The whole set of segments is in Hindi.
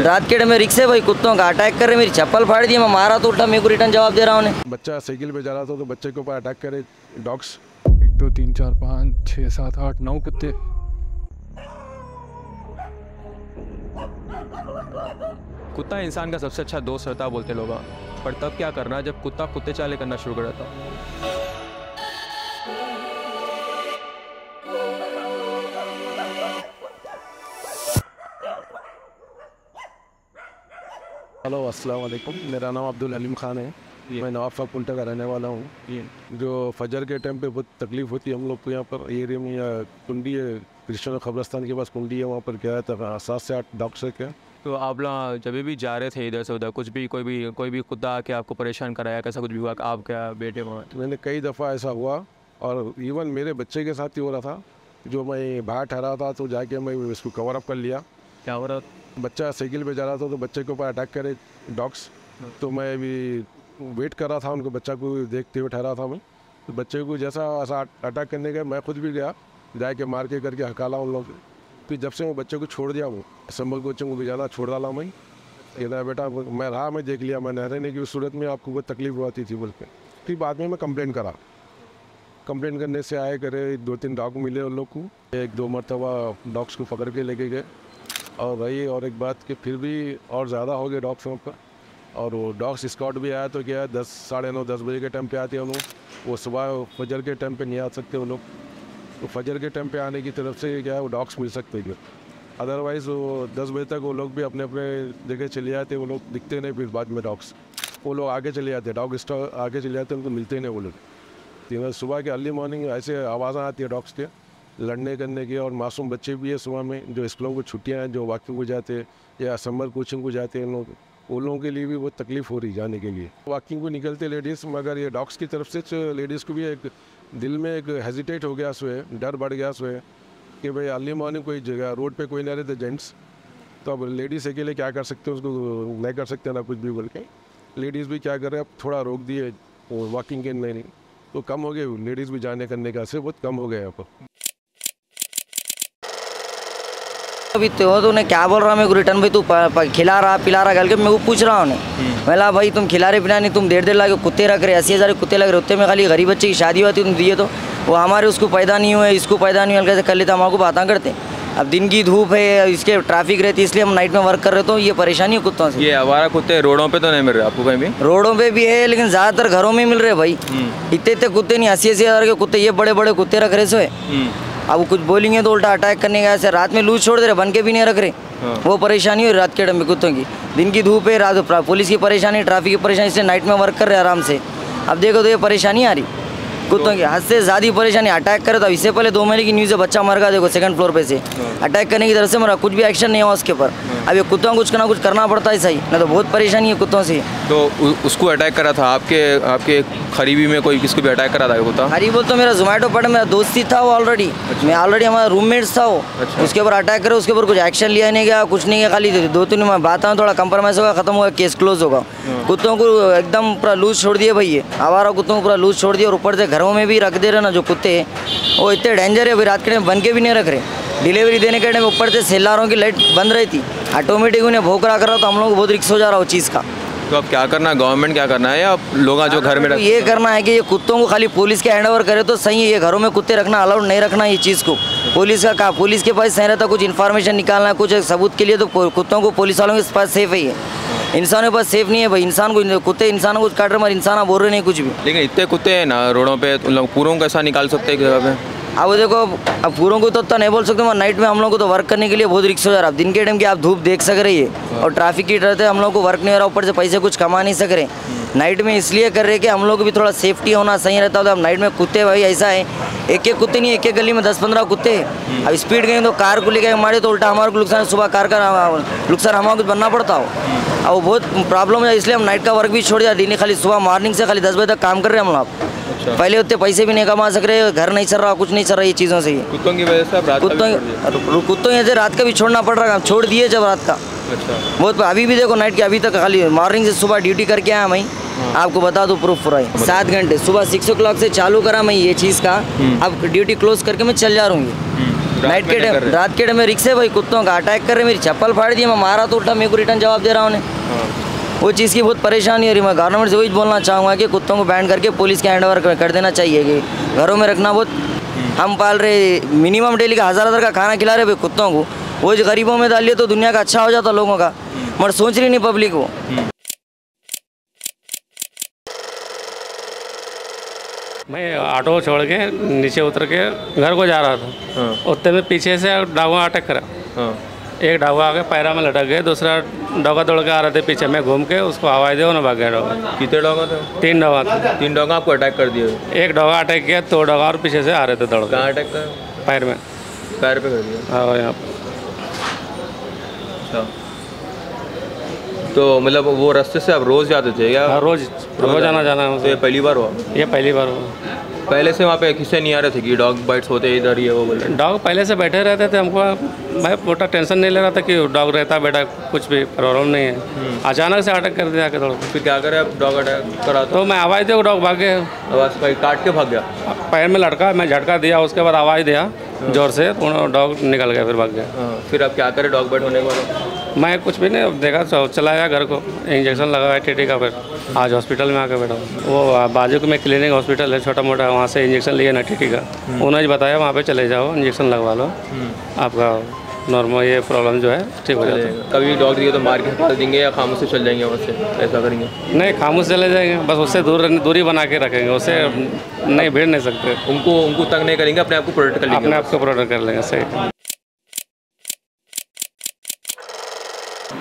रात के टाइम में रिक्शे भाई कुत्तों का अटैक कर रहे, मेरी चप्पल फाड़ दी, मैं मारा तो उल्टा मेरे को रिटर्न जवाब दे रहा हूँ। बच्चा साइकिल पे जा रहा था तो बच्चे के ऊपर अटैक करे डॉग्स। 1 2 3 4 5 6 7 8 9 कुत्ते। कुत्ता इंसान का सबसे अच्छा दोस्त रहता बोलते लोग, पर तब क्या करना जब कुत्ता कुत्ते चाले करना शुरू कर देता। हेलो अस्सलाम वालेकुम, मेरा नाम अब्दुल हलीम खान है। मैं नवाब पुंटा का रहने वाला हूँ। जो फजर के टाइम पे बहुत तकलीफ़ होती है हम लोग को यहाँ पर एरिया में, या कुंडी है क्रिश्चियन खबरस्तान के पास कुंडी है, वहाँ पर क्या था 7 से 8 डॉग्स है। क्या तो आप लोग जब भी जा रहे थे इधर से उधर, कुछ भी कोई भी कुत्ता आके आपको परेशान कराया, कैसा कुछ भी हुआ आप क्या बेटे वहाँ? मैंने कई दफ़ा ऐसा हुआ, और इवन मेरे बच्चे के साथ ही हो रहा था। जो मैं बाहर ठहरा था तो जाके मैं इसको कवर अप कर लिया। क्या हो रहा? बच्चा साइकिल पे जा रहा था तो बच्चे के ऊपर अटैक करे डॉग्स। तो मैं भी वेट कर रहा था, उनको बच्चा को देखते हुए ठहरा था मैं। तो बच्चे को जैसा ऐसा अटैक करने गया, मैं खुद भी गया, जाके मार के करके हकाला उन लोग। फिर जब से मैं बच्चे को छोड़ दिया, वो संभल कोचिंग को भी ज़्यादा छोड़ डाला मैं। कहता बेटा मैं रहा, मैं देख लिया, मैं रहने की सूरत में आपको बहुत तकलीफ होती थी बोल के। फिर बाद में मैं कंप्लेंट करा। कंप्लेंट करने से आए करे 2-3 डॉग मिले उन लोग को। 1-2 मरतबा डॉग्स को पकड़ के लेके गए। और रही और एक बात कि फिर भी और ज़्यादा हो गए डॉग्स वहाँ पर। और वो डॉग्स स्कॉट भी आया तो क्या 10 साढ़े 9 10 बजे के टाइम पे आते हैं वो लोग। वो सुबह फजर के टाइम पे नहीं आ सकते वो लोग। तो फजर के टाइम पे आने की तरफ से क्या है वो डॉग्स मिल सकते हैं। अदरवाइज़ वो 10 बजे तक वो लोग भी अपने अपने जगह चले जाते, वो लोग दिखते नहीं। फिर बाद में डॉग्स वो लोग आगे चले जाते, डॉग स्टॉक आगे चले जाते, उनको मिलते नहीं वो लोग। तो सुबह के अर्ली मॉर्निंग ऐसे आवाज़ें आती है डॉग्स के लड़ने करने की। और मासूम बच्चे भी है सुबह में, जो स्कूलों को छुट्टियां हैं, जो वॉकिंग को जाते हैं या समर कोचिंग को जाते हैं लोग, उन लोगों के लिए भी बहुत तकलीफ़ हो रही जाने के लिए। वॉकिंग को निकलते लेडीज़, मगर ये डॉग्स की तरफ से लेडीज़ को भी एक दिल में एक हेजिटेट हो गया, सोए डर बढ़ गया सोए कि भाई अर्ली मॉर्निंग कोई जगह रोड पे कोई नहीं रहते जेंट्स, तो अब लेडीज़ अकेले क्या कर सकते हैं, उसको नहीं कर सकते ना कुछ भी बोल के। लेडीज़ भी क्या कर रहे हैं, अब थोड़ा रोक दिए वॉकिंग के नहीं, तो कम हो गए लेडीज़ भी जाने करने का से बहुत कम हो गया यहाँ पर। अभी तो तूने क्या बोल रहा है मेरे को रिटर्न भाई, तू खिला रहा पिला रहा गल के मेरे को पूछ रहा हूँ। मैं भाई तुम खिला रहे पिला नहीं, तुम 1.5 लाख कुत्ते रख रहे, 80,000 कुत्ते लग रहे, उत्ते में खाली गरीब बच्चे की शादी होती तुम दिए, तो वो हमारे उसको पैदा नहीं हुए, इसको पैदा नहीं हुआ, कैसे कर लेते हमारे को बातें करते। अब दिन की धूप है, इसके ट्रैफिक रहती है, इसलिए हम नाइट में वर्क कर रहे, तो ये परेशानी है कुत्तों से। ये आवारा कुत्ते रोडों पे तो नहीं मिल रहे आपको कहीं भी? रोडों पे भी है, लेकिन ज़्यादातर घरों में मिल रहे भाई। इतने कुत्ते नहीं, 80,000 के कुत्ते, ये बड़े बड़े कुत्ते रख रहे सोए। अब कुछ बोलेंगे तो उल्टा अटैक करने का, ऐसे रात में लूज छोड़ दे रहे, बन के भी नहीं रख रहे। वो परेशानी हो रात के टाइम में कुत्तों की। दिन की धूप है, रात पुलिस की परेशानी, ट्रैफिक की परेशानी, इसलिए नाइट में वर्क कर रहे आराम से। अब देखो तो ये परेशानी आ रही कुत्तों की, हद से ज़्यादा परेशानी। अटैक करे तो इससे पहले 2 महीने की न्यूज़ है, बच्चा मर गया देखो 2nd फ्लोर पे से, अटैक करने की तरफ से मरा, कुछ भी एक्शन नहीं हुआ उसके ऊपर। अब ये कुत्तों को कुछ करना पड़ता है, सही ना, तो बहुत परेशानी है कुत्तों से। तो उसको अटैक करा था आपके करीबी में कोई, किसको भी अटैक करा था कुत्ता? अरे बोल तो मेरा जोमेटो पर मेरा दोस्त ही था वो ऑलरेडी, मैं ऑलरेडी हमारा रूममेट्स था वो। उसके ऊपर अटैक करे, उसके ऊपर कुछ एक्शन लिया नहीं गया, कुछ नहीं गया, खाली 2-3 बात थोड़ा कंप्रोमाइज़ होगा, खत्म होगा, केस क्लोज होगा। कुत्तों को एकदम पूरा लूज छोड़ दिए भाई, ये आवारा कुत्तों को पूरा लूज छोड़ दिया। और ऊपर से घरों में भी रख दे रहे ना जो कुत्ते हैं, वो इतने डेंजर है, अभी रात के टाइम बन के भी नहीं रख रहे। डिलीवरी देने के टाइम ऊपर से सेलारों की लाइट बंद रही थी, ऑटोमेटिक उन्हें भोंक रहा कर रहा, तो हम लोग को बहुत रिक्स हो जा रहा है वो चीज़ का। तो अब क्या करना है, गवर्नमेंट क्या करना है, या लोग जो घर में ये करना है कि ये कुत्तों को खाली पुलिस के हैंडओवर करे तो सही है। ये घरों में कुत्ते रखना अलाउड नहीं रखना, ये चीज़ को पुलिस का कहा, पुलिस के पास सही रहता, कुछ इन्फॉर्मेशन निकालना है, कुछ सबूत के लिए, तो कुत्तों को पुलिस वालों के पास सेफ है। ये इंसानों के पास सेफ नहीं है भाई। इंसान को कुत्ते इंसानों को काट रहे, मगर इंसान बोल रहे नहीं कुछ भी। लेकिन इतने कुत्ते हैं ना रोडों पे, उन लोग पूरों को कैसा निकाल सकते हैं जगह पे? अब देखो, अब पूरों को तो नहीं बोल सकते, मगर नाइट में हम लोग को तो वर्क करने के लिए बहुत रिक्स हो जा रहा है। दिन के टाइम की आप धूप देख सक रही है, और ट्रैफिक की डर से हम लोग को वर्क नहीं हो रहा, ऊपर से पैसे कुछ कमा नहीं सक रहे। नाइट में इसलिए कर रहे कि हम लोग को भी थोड़ा सेफ्टी होना सही रहता है। तो अब नाइट में कुत्ते भाई ऐसा है, एक कुत्ते नहीं, एक गली में 10-15 कुत्ते हैं। अब स्पीड गए तो कार को लेकर मारे तो उल्टा हमारे को नुकसान, सुबह कार का नुकसान हमारे को बनना पड़ता हो। अब वो बहुत प्रॉब्लम है, इसलिए हम नाइट का वर्क भी छोड़ दिया। दिन खाली सुबह मॉर्निंग से खाली 10 बजे तक काम कर रहे हैं हम लोग। पहले उतने पैसे भी नहीं कमा सक रहे, घर नहीं चल रहा, कुछ नहीं चल रहा, ये चीज़ों से। कुत्तों की वजह से कुत्तों ऐसे रात का भी छोड़ना पड़ रहा है, छोड़ दिए जब रात का। बहुत अभी भी देखो नाइट के, अभी तक खाली मॉर्निंग से सुबह ड्यूटी करके आया मैं, आपको बता दो प्रूफ पूरा है। 7 घंटे सुबह 6 o'clock से चालू करा मैं ये चीज़ का, अब ड्यूटी क्लोज करके मैं चल जा रहा हूँ। नाइट के टाइम, रात के टाइम में रिक्शे भाई कुत्तों का अटैक कर रहे, मेरी चप्पल फाड़ दी, मैं मारा तो उल्टा मेरे को रिटर्न जवाब दे रहा हूँ उन्हें। वो चीज़ की बहुत परेशानी हो रही। मैं गवर्नमेंट से वही बोलना चाहूँगा कि कुत्तों को बैन करके पुलिस के हैंड ओवर कर देना चाहिए कि घरों में रखना बहुत। हम पाल रहे मिनिमम डेली का 1000 का खाना खिला रहे भाई कुत्तों को, वो जो गरीबों में डालिए तो दुनिया का अच्छा हो जाता लोगों का, मगर सोच रही नहीं पब्लिक वो। मैं ऑटो छोड़ के नीचे उतर के घर को जा रहा था, उतने में पीछे से डावा अटैक करा। एक डावा आके पैरा में लटक गए, दूसरा डॉगा दौड़ के आ रहे थे पीछे, मैं घूम के उसको आवाज़ दे उन्हें भाग गया डॉगा। कितने डॉगा थे? 3 डॉगा थे। 3 डॉगा आपको अटैक कर दिए? एक डॉगा अटैक किया, 2 डॉगा और पीछे से आ रहे थे दौड़ के। कहाँ अटैक कर? पैर में। पैर पे कर दिया? हाँ यहाँ पर। अच्छा, तो मतलब वो रास्ते से आप रोज़ जाते थे या? हाँ, रोज़ आना जाना है तो मुझे। ये पहली बार हुआ? ये पहली बार हुआ। पहले से वहाँ पे किससे नहीं आ रहे थे कि डॉग बाइट्स होते इधर ये वो बोले? डॉग पहले से बैठे रहते थे, हमको मैं मोटा टेंशन नहीं ले रहा था कि डॉग रहता बेटा, कुछ भी प्रॉब्लम नहीं है। अचानक से अटैक कर दिया के दौड़। फिर क्या करे आप? डॉग अटैक करा तो मैं आवाज़ दे, डॉग भाग गया, आवाज़ भाई काट के भाग गया? पैर में लटका, मैं झटका दिया, उसके बाद आवाज़ दिया जोर से, तो डॉग निकल गया, फिर भाग गया। हाँ, फिर आप क्या करें डॉग बाइट होने के बाद? मैं कुछ भी नहीं, अब देखा चला गया घर को, इंजेक्शन लगाया टीटी का, फिर आज हॉस्पिटल में आके बैठा हूँ। वो बाजू में क्लिनिक हॉस्पिटल है छोटा मोटा, वहाँ से इंजेक्शन लिया ना टीटी का, उन्होंने बताया वहाँ पे चले जाओ इंजेक्शन लगवा लो, आपका नॉर्मल ये प्रॉब्लम जो है ठीक हो जाता है। कभी डॉग दिए तो मार के हटा देंगे या खामोश से चल जाएंगे वहाँ से, ऐसा करेंगे? नहीं, खामोश चले जाएंगे, बस उससे दूरी बना के रखेंगे, उससे नहीं भिड़ नहीं सकते। उनको तंग नहीं करेंगे, अपने आप को प्रोटेक्ट कर लेंगे? अपने आप को प्रोटेक्ट कर लेंगे, सही।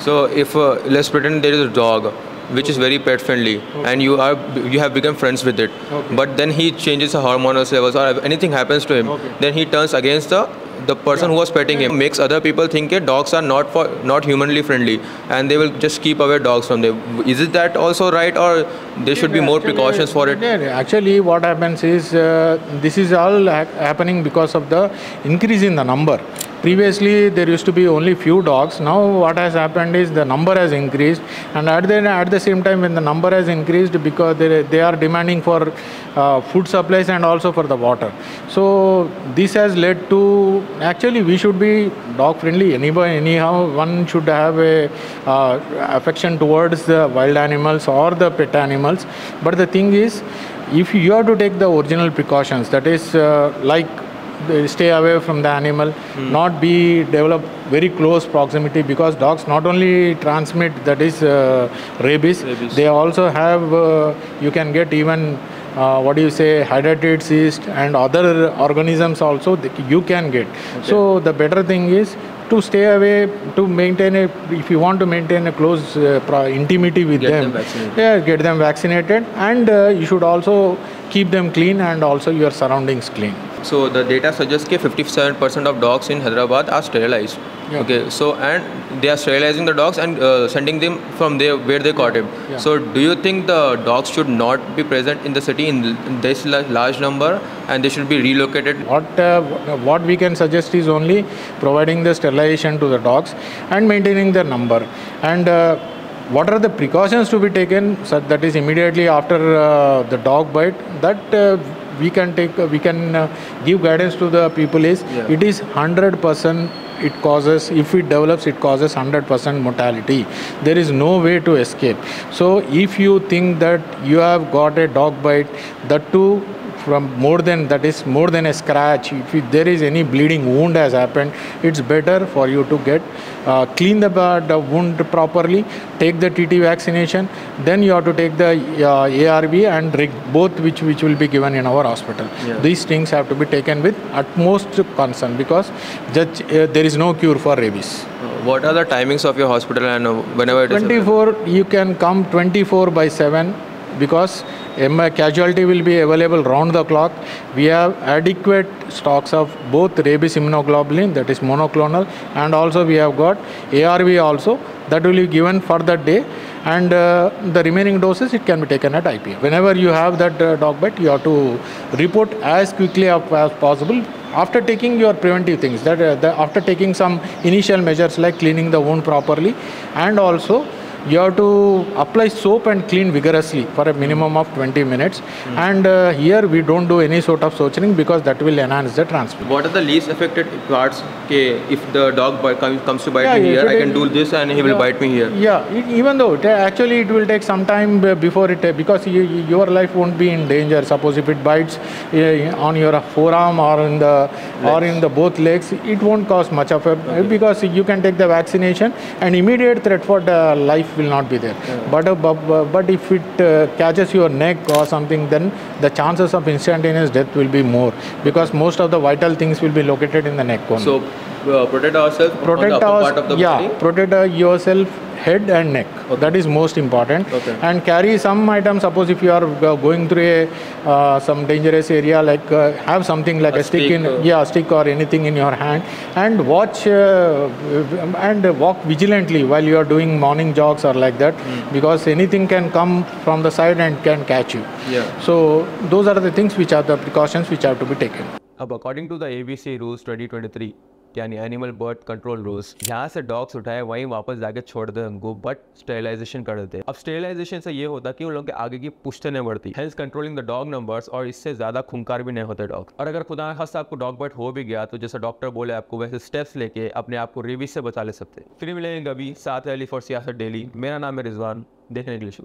So if let's pretend there is a dog which is very pet friendly, and you have become friends with it, but then he changes the hormonal levels or anything happens to him, then he turns against the person who was petting him, makes other people think that dogs are not humanly friendly, and they will just keep away dogs from them. Is it that also right, or there should be more precautions for it? Actually, what happens is this is all happening because of the increase in the number. Previously, there used to be only few dogs. Now, what has happened is the number has increased, and at the same time, when the number has increased, because they are demanding for food supplies and also for the water. So this has led to, actually we should be dog friendly. Anyhow, one should have a affection towards the wild animals or the pet animals. But the thing is, if you have to take the original precautions, that is like stay away from the animal, not develop very close proximity, because dogs not only transmit, that is rabies. They also have you can get even hydrated cyst and other organisms also you can get. Okay. So the better thing is to stay away, to maintain if you want to maintain a close intimacy with them, get them vaccinated, and you should also keep them clean and also your surroundings clean. So the data suggests that 57% of dogs in Hyderabad are sterilized. Yeah. Okay, so and they are sterilizing the dogs and sending them from there where they caught him. Yeah. So do you think the dogs should not be present in the city in this large number, and they should be relocated? What we can suggest is only providing the sterilization to the dogs and maintaining their number. And what are the precautions to be taken? So that is immediately after the dog bite, that we can give guidance to the people is, it is 100%. It causes, if it develops, it causes 100% mortality. There is no way to escape. So if you think that you have got a dog bite, that too from more than a scratch, if there is any bleeding wound has happened, it's better for you to get clean the wound properly, take the TT vaccination, then you have to take the ARV and both which will be given in our hospital. Yeah. These things have to be taken with utmost concern, because there is no cure for rabies. What are the timings of your hospital, and whenever it is 24, you can come 24/7, because casualty will be available round the clock. We have adequate stocks of both rabies immunoglobulin, that is monoclonal, and also we have got ARV also, that will be given for that day, and the remaining doses it can be taken at IPM. Whenever you have that dog bite, you have to report as quickly as possible after taking your preventive things, that after taking some initial measures like cleaning the wound properly, and also you have to apply soap and clean vigorously for a minimum of 20 minutes. And here we don't do any sort of suturing because that will enhance the transmission. What are the least affected parts? Okay, if the dog comes to bite Yeah, me if here, it I can is- do this and he will bite me here. Yeah, even though actually it will take some time before it, because your life won't be in danger. Suppose if it bites on your forearm or in the both legs, it won't cause much of a, because you can take the vaccination and immediate threat for the life will not be there. But if it catches your neck or something, then the chances of instantaneous death will be more, because most of the vital things will be located in the neck only. So protect ourselves on the upper part of the body. Protect yourself, head and neck. That is most important. Okay. And carry some items. Suppose if you are going through some dangerous area, like have something like a stick stick, stick or anything in your hand, and watch and walk vigilantly while you are doing morning jogs or like that, because anything can come from the side and can catch you. Yeah. So those are the things which are the precautions which have to be taken. अब according to the ABC rules 2023 यानी एनिमल बर्थ कंट्रोल रूल्स, जहाँ से डॉग्स उठाए वहीं वापस जाके छोड़ दे उनको, बट स्टेरिलाइजेशन कर देते हैं। अब स्टेरिलाइजेशन से ये होता है कि उन लोगों के आगे की पुश्तें नहीं बढ़ती, hence controlling the dog numbers, और इससे ज़्यादा खूंखार भी नहीं होते डॉग। और अगर खुदा खास्ता आपको डॉग बर्थ हो भी गया तो जैसा डॉक्टर बोले आपको, वैसे स्टेप्स लेके अपने आप को रेबीज से बचा ले सकते हैं। फिर मिलेंगे कभी साथ अली फॉर सियासत डेली। मेरा नाम है रिजवान। देखने के लिए शुक्रिया।